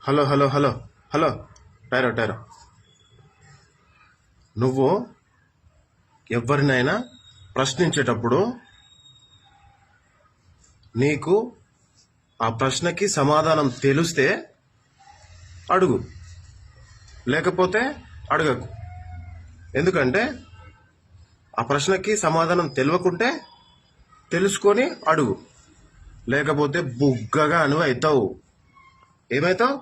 Hello hello hello hello టైరో టైరో నువ్వు ఎవరినైనా ప్రశ్నించేటప్పుడు నీకు ఆ ప్రశ్నకి సమాధానం తెలిస్తే అడుగు, లేకపోతే అడగకు. ఎందుకంటే ఆ ప్రశ్నకి సమాధానం తెలియకుంటే తెలుసుకొని అడుగు, లేకపోతే బుగ్గగాను అవుతావు. ఏమవుతావు?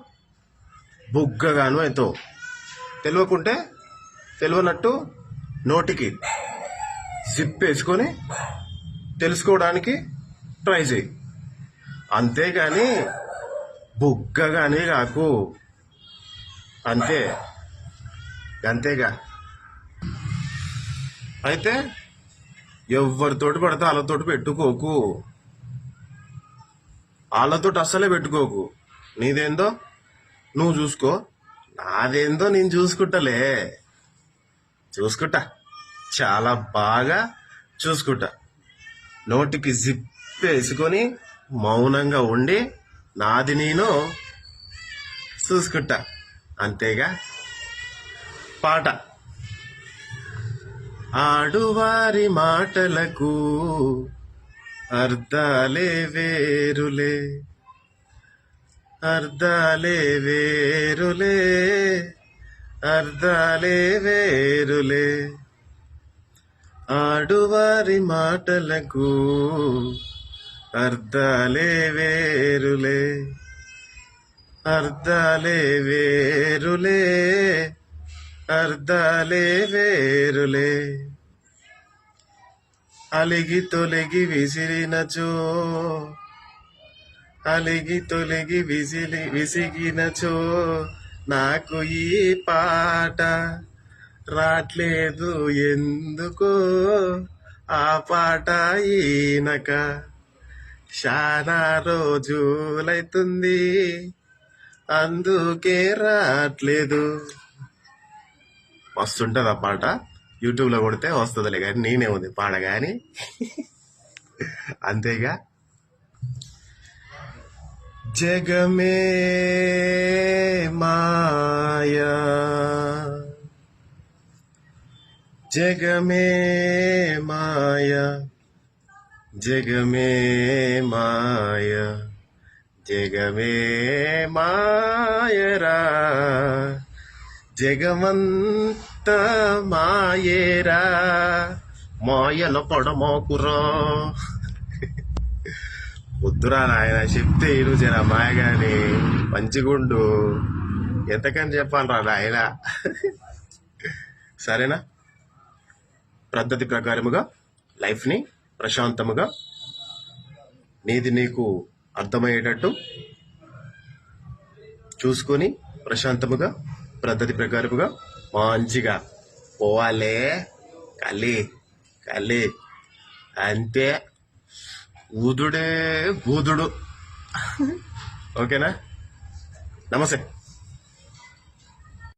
బుగ్గగాను అవుతావు. తెలియకుంటే తెలియనట్టు నోటికి జిప్ వేసుకొని తెలుసుకోవడానికి ట్రై చేయి, అంతేగాని బుగ్గగానే కాకు. అంతే, అంతేగా. అయితే ఎవరితోటి పడితే వాళ్ళతోటి పెట్టుకోకు, వాళ్ళతోటి అస్సలే పెట్టుకోకు. నీదేందో నువ్వు చూసుకో, నాదేందో నేను చూసుకుంటలే. చూసుకుంటా, చాలా బాగా చూసుకుంటా. నోటికి జిప్ వేసుకొని మౌనంగా ఉండి నాది నేను చూసుకుంటా, అంతేగా. పాట. ఆడువారి మాటలకు అర్థాలే వేరులే, అర్థాలే వేరులే, అర్థాలే వేరులే. ఆడువారి మాటలకు అర్థాలే వేరులే, అర్థాలే వేరులే, అర్థాలే వేరులే. అలిగి తొలగి విసిరినచో, అలిగి తొలగి విసిగినచో నాకు ఈ పాట రాట్లేదు ఎందుకో. ఆ పాట ఈనక చాలా రోజులైతుంది, అందుకే రాట్లేదు. మస్తుంటది ఆ పాట, యూట్యూబ్లో కొడితే వస్తుందిలే, కానీ నేనే ఉంది పాట కానీ. అంతేగా. జగమే మాయా, జగమే మాయా, జగమే మాయా, జగమే మాయరా, జగమంత మాయేరా, మాయల పడమోకురా. వద్దురా నాయన, చెప్తే ఇరు జర మాయగాని మంచిగుండు. ఎంతకని చెప్పాలరా నాయన. సరేనా? పద్ధతి ప్రకారముగా లైఫ్ని ప్రశాంతముగా నీది నీకు అర్థమయ్యేటట్టు చూసుకొని ప్రశాంతముగా పద్ధతి ప్రకారముగా మంచిగా పోవాలే. కలి కలి అంతే, ఊదుడే ఊదుడు. ఓకేనా? నమస్తే.